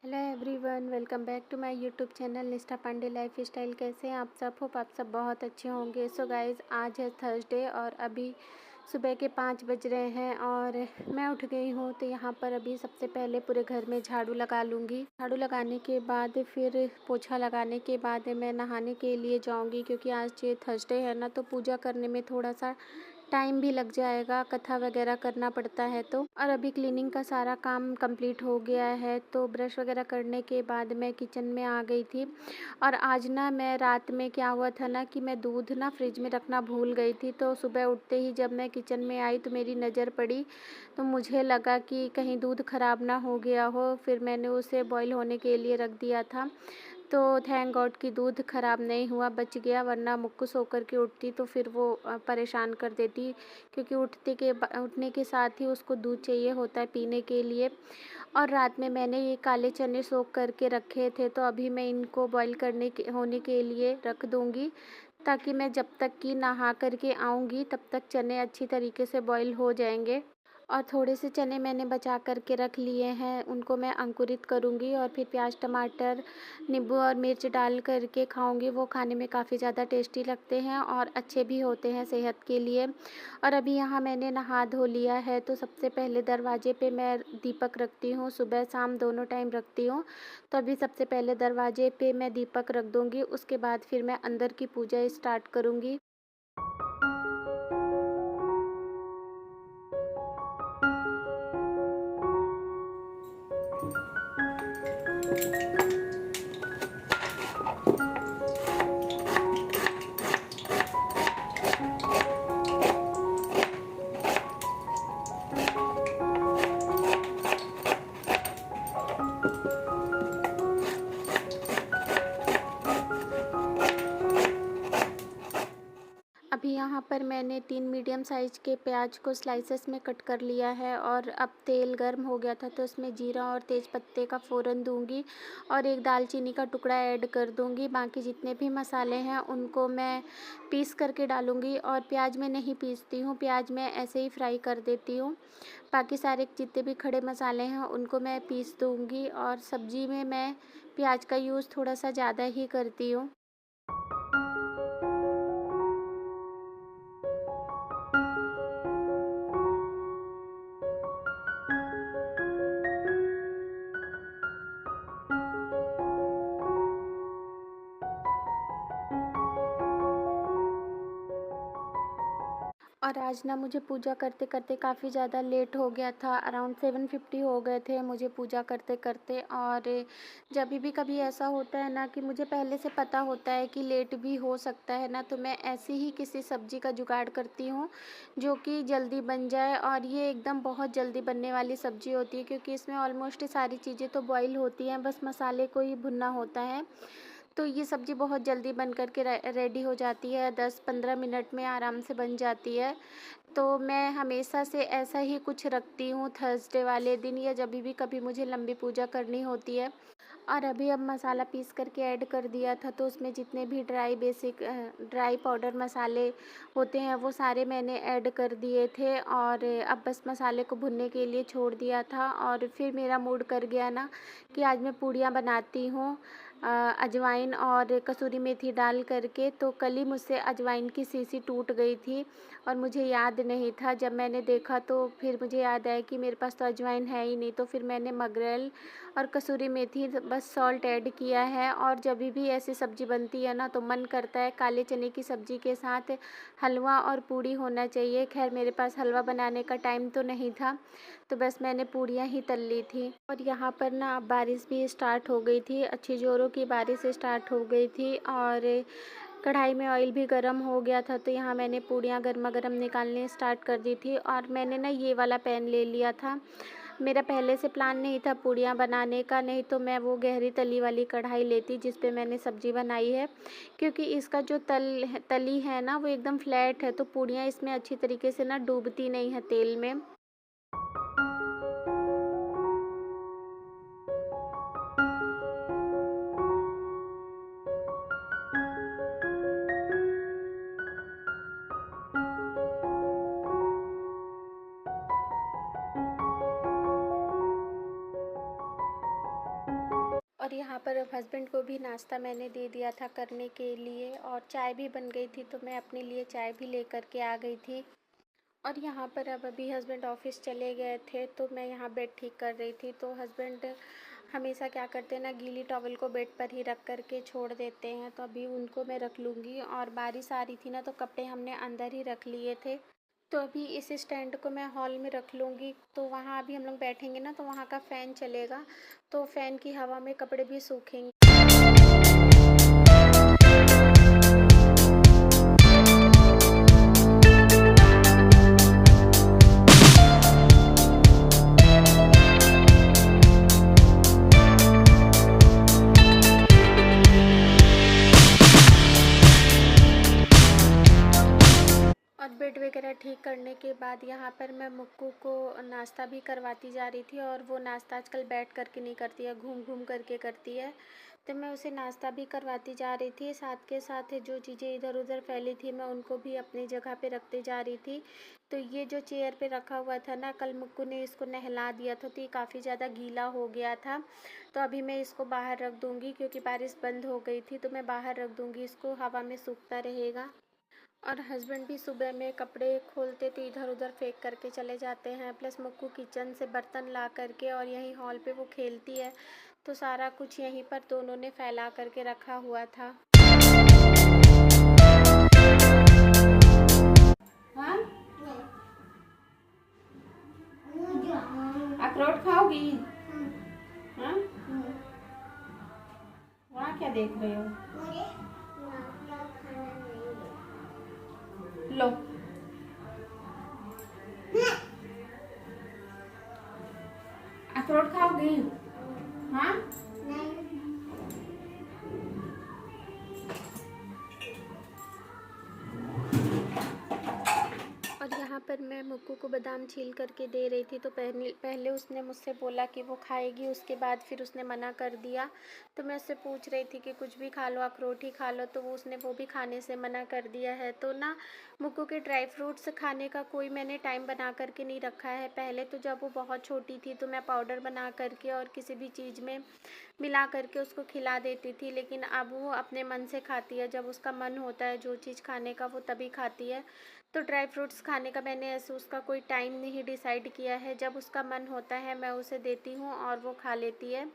Hello everyone, welcome back to my YouTube channel Nishtha Pandey life style. कैसे हैं आप सब? होप आप सब बहुत अच्छे होंगे। सो गाइज़, आज है थर्सडे और अभी सुबह के 5 बज रहे हैं और मैं उठ गई हूँ। तो यहाँ पर अभी सबसे पहले पूरे घर में झाड़ू लगा लूँगी। झाड़ू लगाने के बाद फिर पोछा लगाने के बाद मैं नहाने के लिए जाऊँगी, क्योंकि आज ये थर्सडे है ना, तो पूजा करने में थोड़ा सा टाइम भी लग जाएगा, कथा वगैरह करना पड़ता है तो। और अभी क्लीनिंग का सारा काम कंप्लीट हो गया है, तो ब्रश वगैरह करने के बाद मैं किचन में आ गई थी। और आज ना मैं रात में क्या हुआ था ना कि मैं दूध ना फ्रिज में रखना भूल गई थी। तो सुबह उठते ही जब मैं किचन में आई तो मेरी नज़र पड़ी, तो मुझे लगा कि कहीं दूध ख़राब ना हो गया हो। फिर मैंने उसे बॉईल होने के लिए रख दिया था। तो थैंक गॉड कि दूध ख़राब नहीं हुआ, बच गया, वरना मुक्कुस सो कर के उठती तो फिर वो परेशान कर देती, क्योंकि उठने के साथ ही उसको दूध चाहिए होता है पीने के लिए। और रात में मैंने ये काले चने सोख करके रखे थे, तो अभी मैं इनको बॉईल होने के लिए रख दूँगी, ताकि मैं जब तक कि नहा कर के आऊँगी तब तक चने अच्छी तरीके से बॉईल हो जाएंगे। और थोड़े से चने मैंने बचा कर के रख लिए हैं, उनको मैं अंकुरित करूँगी और फिर प्याज टमाटर नींबू और मिर्च डाल कर के खाऊँगी। वो खाने में काफ़ी ज़्यादा टेस्टी लगते हैं और अच्छे भी होते हैं सेहत के लिए। और अभी यहाँ मैंने नहा धो लिया है, तो सबसे पहले दरवाजे पे मैं दीपक रखती हूँ, सुबह शाम दोनों टाइम रखती हूँ। तो अभी सबसे पहले दरवाजे पे मैं दीपक रख दूँगी, उसके बाद फिर मैं अंदर की पूजा स्टार्ट करूँगी। अभी यहाँ पर मैंने 3 मीडियम साइज़ के प्याज को स्लाइसेस में कट कर लिया है और अब तेल गर्म हो गया था, तो उसमें जीरा और तेज पत्ते का फ़ोरन दूंगी और एक दालचीनी का टुकड़ा ऐड कर दूंगी। बाकी जितने भी मसाले हैं उनको मैं पीस करके डालूंगी, और प्याज में नहीं पीसती हूँ, प्याज मैं ऐसे ही फ्राई कर देती हूँ। बाकी सारे जितने भी खड़े मसाले हैं उनको मैं पीस दूंगी, और सब्ज़ी में मैं प्याज का यूज़ थोड़ा सा ज़्यादा ही करती हूँ। और आज ना मुझे पूजा करते करते काफ़ी ज़्यादा लेट हो गया था, अराउंड 7:50 हो गए थे मुझे पूजा करते करते। और जब भी कभी ऐसा होता है ना कि मुझे पहले से पता होता है कि लेट भी हो सकता है ना, तो मैं ऐसी ही किसी सब्ज़ी का जुगाड़ करती हूँ जो कि जल्दी बन जाए। और ये एकदम बहुत जल्दी बनने वाली सब्ज़ी होती है, क्योंकि इसमें ऑलमोस्ट सारी चीज़ें तो बॉईल होती हैं, बस मसाले को ही भुनना होता है। तो ये सब्ज़ी बहुत जल्दी बन कर के रेडी हो जाती है, 10-15 मिनट में आराम से बन जाती है। तो मैं हमेशा से ऐसा ही कुछ रखती हूँ थर्सडे वाले दिन, या जब भी कभी मुझे लंबी पूजा करनी होती है। और अभी अब मसाला पीस करके ऐड कर दिया था, तो उसमें जितने भी ड्राई पाउडर मसाले होते हैं वो सारे मैंने ऐड कर दिए थे, और अब बस मसाले को भुनने के लिए छोड़ दिया था। और फिर मेरा मूड कर गया ना कि आज मैं पूड़ियाँ बनाती हूँ अजवाइन और कसूरी मेथी डाल करके। तो कल ही मुझसे अजवाइन की शीशी टूट गई थी और मुझे याद नहीं था। जब मैंने देखा तो फिर मुझे याद आया कि मेरे पास तो अजवाइन है ही नहीं, तो फिर मैंने मगरेल और कसूरी मेथी बस सॉल्ट ऐड किया है। और जब भी ऐसी सब्ज़ी बनती है ना, तो मन करता है काले चने की सब्ज़ी के साथ हलवा और पूड़ी होना चाहिए। खैर मेरे पास हलवा बनाने का टाइम तो नहीं था, तो बस मैंने पूड़ियाँ ही तल ली थी। और यहाँ पर ना अब बारिश भी स्टार्ट हो गई थी, अच्छी ज़ोरों की बारिश स्टार्ट हो गई थी। और कढ़ाई में ऑयल भी गर्म हो गया था, तो यहाँ मैंने पूड़ियाँ गर्मा गर्म निकालने स्टार्ट कर दी थी। और मैंने ना ये वाला पैन ले लिया था, मेरा पहले से प्लान नहीं था पूड़ियाँ बनाने का, नहीं तो मैं वो गहरी तली वाली कढ़ाई लेती जिस पे मैंने सब्ज़ी बनाई है। क्योंकि इसका जो तली है ना वो एकदम फ्लैट है, तो पूड़ियाँ इसमें अच्छी तरीके से ना डूबती नहीं है तेल में। और यहाँ पर अब हस्बैंड को भी नाश्ता मैंने दे दिया था करने के लिए, और चाय भी बन गई थी तो मैं अपने लिए चाय भी लेकर के आ गई थी। और यहाँ पर अब अभी हस्बैंड ऑफिस चले गए थे तो मैं यहाँ बेड ठीक कर रही थी। तो हस्बैंड हमेशा क्या करते हैं ना, गीली टॉवल को बेड पर ही रख कर के छोड़ देते हैं, तो अभी उनको मैं रख लूँगी। और बारिश आ रही थी ना तो कपड़े हमने अंदर ही रख लिए थे, तो अभी इस स्टैंड को मैं हॉल में रख लूँगी। तो वहाँ अभी हम लोग बैठेंगे ना तो वहाँ का फ़ैन चलेगा, तो फ़ैन की हवा में कपड़े भी सूखेंगे। और बेड वगैरह ठीक करने के बाद यहाँ पर मैं मुक्कू को नाश्ता भी करवाती जा रही थी, और वो नाश्ता आजकल बैठ करके नहीं करती है, घूम घूम करके करती है। तो मैं उसे नाश्ता भी करवाती जा रही थी, साथ के साथ जो चीज़ें इधर उधर फैली थी मैं उनको भी अपनी जगह पे रखते जा रही थी। तो ये जो चेयर पे रखा हुआ था ना, कल मुक्कू ने इसको नहला दिया था तो ये काफ़ी ज़्यादा गीला हो गया था। तो अभी मैं इसको बाहर रख दूँगी, क्योंकि बारिश बंद हो गई थी, तो मैं बाहर रख दूँगी, इसको हवा में सूखता रहेगा। और हस्बैंड भी सुबह में कपड़े खोलते तो इधर उधर फेंक करके चले जाते हैं, प्लस मुक्कू किचन से बर्तन ला करके और यहीं हॉल पे वो खेलती है, तो सारा कुछ यहीं पर दोनों ने फैला करके रखा हुआ था। हाँ, अखरोट खाओगी? हाँ, वहाँ क्या देख रहे हो? लो, अखरोट खाओगी? हाँ, और यहाँ पर मैं मुक्कू को बादाम छील करके दे रही थी, तो पहले उसने मुझसे बोला कि वो खाएगी, उसके बाद फिर उसने मना कर दिया। तो मैं उससे पूछ रही थी कि कुछ भी खा लो, अखरोट ही खा लो, तो उसने वो भी खाने से मना कर दिया है। तो ना, मुक्कू के ड्राई फ्रूट्स खाने का कोई मैंने टाइम बना करके नहीं रखा है। पहले तो जब वो बहुत छोटी थी तो मैं पाउडर बना करके और किसी भी चीज़ में मिला करके उसको खिला देती थी, लेकिन अब वो अपने मन से खाती है। जब उसका मन होता है जो चीज़ खाने का वो तभी खाती है। तो ड्राई फ्रूट्स खाने का मैंने ऐसे उसका कोई टाइम नहीं डिसाइड किया है, जब उसका मन होता है मैं उसे देती हूँ और वो खा लेती है।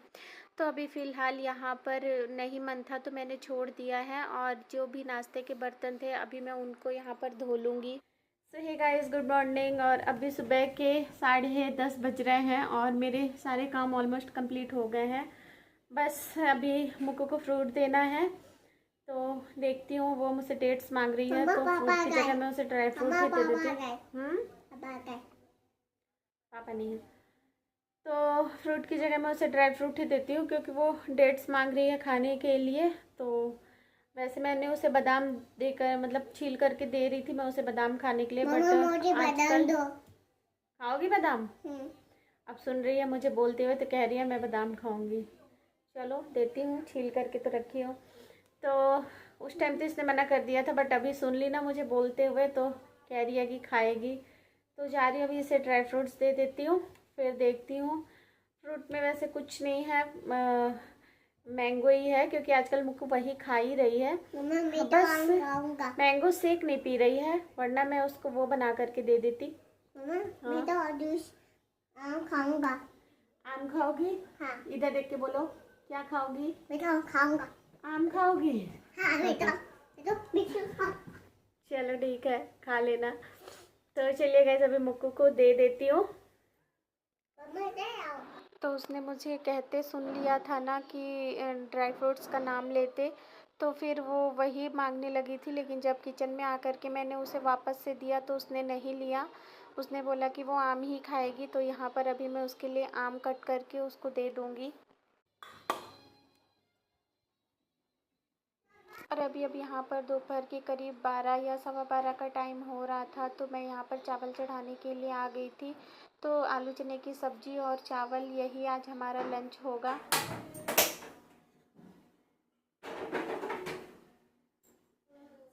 तो अभी फ़िलहाल यहाँ पर नहीं मन था तो मैंने छोड़ दिया है, और जो भी नाश्ते के बर्तन थे अभी मैं उनको यहाँ पर धो लूँगी। सो हे गाइस, गुड मॉर्निंग। और अभी सुबह के 10:30 बज रहे हैं और मेरे सारे काम ऑलमोस्ट कंप्लीट हो गए हैं। बस अभी मुक्कू को फ्रूट देना है, तो देखती हूँ। वो मुझसे डेट्स मांग रही है, तो फ्रूट की जगह मैं उसे ड्राई फ्रूट ही दे देती हूँ। पापा नहीं है तो फ्रूट की जगह मैं उसे ड्राई फ्रूट ही देती हूँ, क्योंकि वो डेट्स मांग रही है खाने के लिए। तो वैसे मैंने उसे बादाम देकर, मतलब छील करके दे रही थी मैं उसे बादाम खाने के लिए, बट आजकल खाओगी बादाम? अब सुन रही है मुझे बोलते हुए, तो कह रही है मैं बादाम खाऊंगी। चलो देती हूँ, छील करके तो रखी हो। तो उस टाइम तो इसने मना कर दिया था, बट अभी सुन ली ना मुझे बोलते हुए, तो कह रही है कि खाएगी। तो जा रही हूँ अभी, इसे ड्राई फ्रूट्स दे देती हूँ, फिर देखती हूँ। फ्रूट में वैसे कुछ नहीं है, मैंगो ही है, क्योंकि आजकल मुक्कू वही खा ही रही है। बस मैंगो शेक नहीं पी रही है, वरना मैं उसको वो बना करके दे देती। आम खाऊंगा। आम खाओगी? हाँ। इधर देख के बोलो, क्या खाओगी? मीठा खाऊंगा। आम खाओगी? हाँ, मीठा। चलो ठीक है, खा लेना। तो चलिए गाइस, अभी मुक्कू को दे देती हूँ। तो उसने मुझे कहते सुन लिया था ना कि ड्राई फ्रूट्स का नाम लेते, तो फिर वो वही मांगने लगी थी। लेकिन जब किचन में आकर के मैंने उसे वापस से दिया तो उसने नहीं लिया। उसने बोला कि वो आम ही खाएगी, तो यहाँ पर अभी मैं उसके लिए आम कट करके उसको दे दूँगी। और अभी यहाँ पर दोपहर के करीब 12 या 12:15 का टाइम हो रहा था, तो मैं यहाँ पर चावल चढ़ाने के लिए आ गई थी। तो आलू चने की सब्ज़ी और चावल, यही आज हमारा लंच होगा।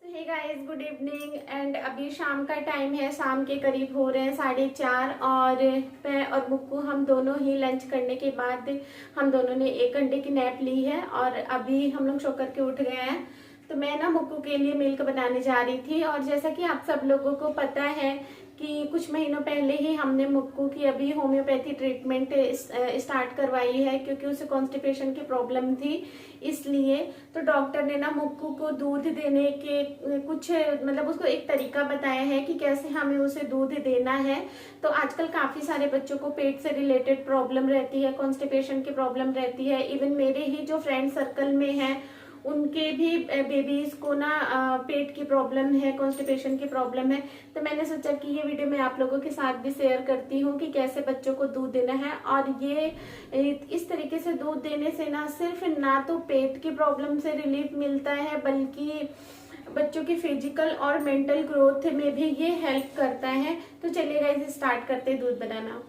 Hey guys, good evening. And अभी शाम का टाइम है, शाम के करीब हो रहे हैं 4:30 और मैं और मुक्कू हम दोनों ही लंच करने के बाद हम दोनों ने 1 घंटे की नैप ली है और अभी हम लोग सो करके उठ गए हैं। तो मैं ना मुक्कू के लिए मिल्क बनाने जा रही थी और जैसा कि आप सब लोगों को पता है कि कुछ महीनों पहले ही हमने मुक्कू की अभी होम्योपैथी ट्रीटमेंट स्टार्ट करवाई है क्योंकि उसे कॉन्स्टिपेशन की प्रॉब्लम थी। इसलिए तो डॉक्टर ने ना मुक्कू को दूध देने के कुछ मतलब उसको एक तरीका बताया है कि कैसे हमें उसे दूध देना है। तो आजकल काफ़ी सारे बच्चों को पेट से रिलेटेड प्रॉब्लम रहती है, कॉन्स्टिपेशन की प्रॉब्लम रहती है। इवन मेरे ही जो फ्रेंड सर्कल में हैं उनके भी बेबीज को ना पेट की प्रॉब्लम है, कॉन्स्टिपेशन की प्रॉब्लम है। तो मैंने सोचा कि ये वीडियो मैं आप लोगों के साथ भी शेयर करती हूँ कि कैसे बच्चों को दूध देना है। और ये इस तरीके से दूध देने से ना सिर्फ ना तो पेट की प्रॉब्लम से रिलीफ मिलता है बल्कि बच्चों की फिजिकल और मेंटल ग्रोथ में भी ये हेल्प करता है। तो चलिए गाइस, स्टार्ट करते हैं दूध बनाना।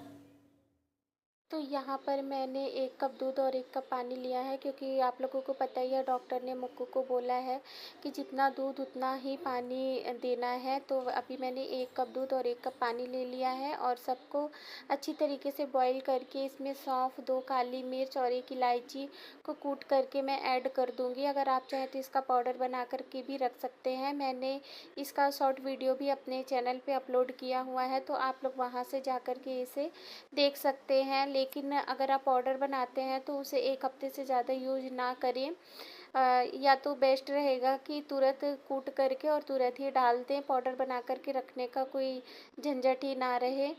तो यहाँ पर मैंने 1 कप दूध और 1 कप पानी लिया है क्योंकि आप लोगों को पता ही है डॉक्टर ने मुक्कू को बोला है कि जितना दूध उतना ही पानी देना है। तो अभी मैंने 1 कप दूध और 1 कप पानी ले लिया है और सबको अच्छी तरीके से बॉईल करके इसमें सौंफ, 2 काली मिर्च और 1 इलायची को कूट करके मैं ऐड कर दूँगी। अगर आप चाहें तो इसका पाउडर बना कर के भी रख सकते हैं। मैंने इसका शॉर्ट वीडियो भी अपने चैनल पे अपलोड किया हुआ है, तो आप लोग वहाँ से जा कर के इसे देख सकते हैं। लेकिन अगर आप पाउडर बनाते हैं तो उसे 1 हफ्ते से ज़्यादा यूज़ ना करें। या तो बेस्ट रहेगा कि तुरंत कूट करके और तुरंत ही डाल दें, पाउडर बना करके रखने का कोई झंझट ही ना रहे।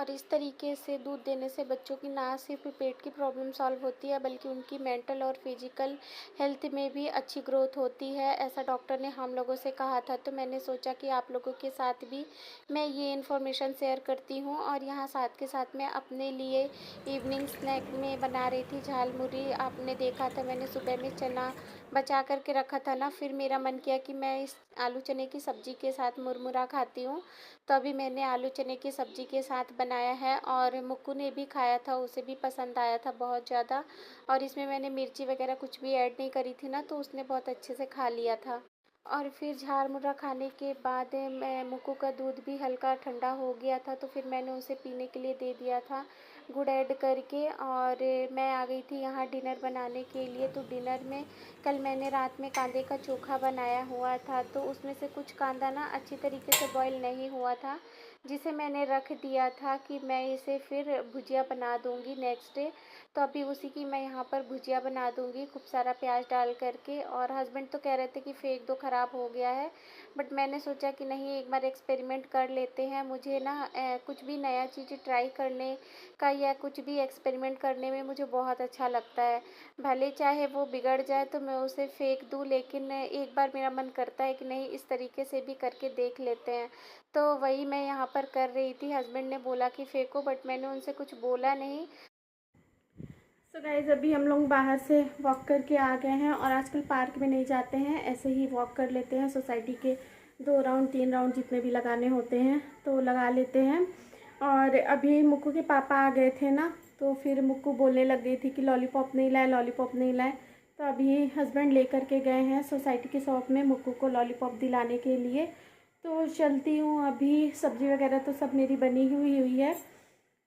और इस तरीके से दूध देने से बच्चों की ना सिर्फ पेट की प्रॉब्लम सॉल्व होती है बल्कि उनकी मेंटल और फिजिकल हेल्थ में भी अच्छी ग्रोथ होती है, ऐसा डॉक्टर ने हम लोगों से कहा था। तो मैंने सोचा कि आप लोगों के साथ भी मैं ये इन्फॉर्मेशन शेयर करती हूँ। और यहाँ साथ के साथ मैं अपने लिए इवनिंग स्नैक में बना रही थी झालमुरी। आपने देखा था मैंने सुबह में चना बचा कर के रखा था ना, फिर मेरा मन किया कि मैं इस आलू चने की सब्ज़ी के साथ मुरमुरा खाती हूँ। तो अभी मैंने आलू चने की सब्ज़ी के साथ बनाया है और मुक्कू ने भी खाया था, उसे भी पसंद आया था बहुत ज़्यादा। और इसमें मैंने मिर्ची वगैरह कुछ भी ऐड नहीं करी थी ना, तो उसने बहुत अच्छे से खा लिया था। और फिर झालमुरा खाने के बाद मैं मुक्कू का दूध भी हल्का ठंडा हो गया था, तो फिर मैंने उसे पीने के लिए दे दिया था गुड़ ऐड करके। और मैं आ गई थी यहाँ डिनर बनाने के लिए। तो डिनर में कल मैंने रात में कांदे का चोखा बनाया हुआ था, तो उसमें से कुछ कांदा ना अच्छी तरीके से बॉईल नहीं हुआ था, जिसे मैंने रख दिया था कि मैं इसे फिर भुजिया बना दूँगी नेक्स्ट डे। तो अभी उसी की मैं यहाँ पर भुजिया बना दूँगी खूब सारा प्याज डाल करके। और हस्बैंड तो कह रहे थे कि फेंक दो, ख़राब हो गया है, बट मैंने सोचा कि नहीं, एक बार एक्सपेरिमेंट कर लेते हैं। मुझे ना कुछ भी नया चीज़ ट्राई करने का या कुछ भी एक्सपेरिमेंट करने में मुझे बहुत अच्छा लगता है। भले चाहे वो बिगड़ जाए तो मैं उसे फेंक दूँ, लेकिन एक बार मेरा मन करता है कि नहीं, इस तरीके से भी करके देख लेते हैं। तो वही मैं यहाँ पर कर रही थी। हस्बैंड ने बोला कि फेंको, बट मैंने उनसे कुछ बोला नहीं। सो गाइज, अभी हम लोग बाहर से वॉक करके आ गए हैं और आजकल पार्क में नहीं जाते हैं, ऐसे ही वॉक कर लेते हैं। सोसाइटी के 2 राउंड 3 राउंड जितने भी लगाने होते हैं तो लगा लेते हैं। और अभी मुक्कू के पापा आ गए थे ना, तो फिर मुक्कू बोलने लग गई थी कि लॉलीपॉप नहीं लाए, लॉलीपॉप नहीं लाए। तो अभी हस्बैंड लेकर के गए हैं सोसाइटी की शॉप में मुक्कू को लॉलीपॉप दिलाने के लिए। तो चलती हूँ। अभी सब्ज़ी वगैरह तो सब मेरी बनी हुई है,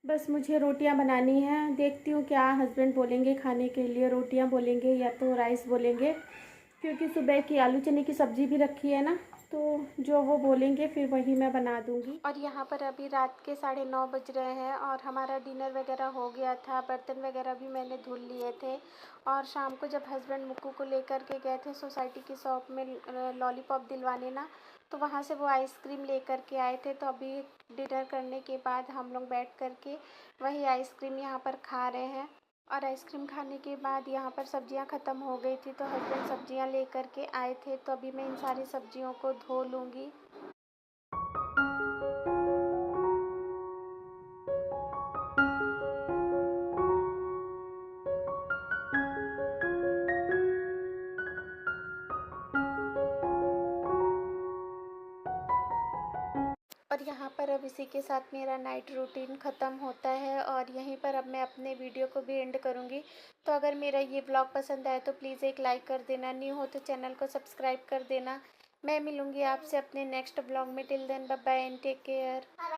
बस मुझे रोटियां बनानी हैं। देखती हूँ क्या हस्बैंड बोलेंगे खाने के लिए, रोटियां बोलेंगे या तो राइस बोलेंगे, क्योंकि सुबह की आलू चने की सब्ज़ी भी रखी है ना, तो जो वो बोलेंगे फिर वही मैं बना दूँगी। और यहाँ पर अभी रात के 9:30 बज रहे हैं और हमारा डिनर वगैरह हो गया था, बर्तन वगैरह भी मैंने धुल लिए थे। और शाम को जब हस्बैंड मुक्कू को लेकर के गए थे सोसाइटी की शॉप में लॉलीपॉप दिलवाने ना, तो वहाँ से वो आइसक्रीम लेकर के आए थे। तो अभी डिनर करने के बाद हम लोग बैठ कर के वही आइसक्रीम यहाँ पर खा रहे हैं। और आइसक्रीम खाने के बाद यहाँ पर सब्जियाँ ख़त्म हो गई थी, तो हस्बैंड सब्जियाँ लेकर के आए थे। तो अभी मैं इन सारी सब्जियों को धो लूँगी। और यहाँ पर अब इसी के साथ मेरा नाइट रूटीन ख़त्म होता है और यहीं पर अब मैं अपने वीडियो को भी एंड करूँगी। तो अगर मेरा ये व्लॉग पसंद आए तो प्लीज़ एक लाइक कर देना, न्यू हो तो चैनल को सब्सक्राइब कर देना। मैं मिलूँगी आपसे अपने नेक्स्ट ब्लॉग में। Till then bye bye and take care.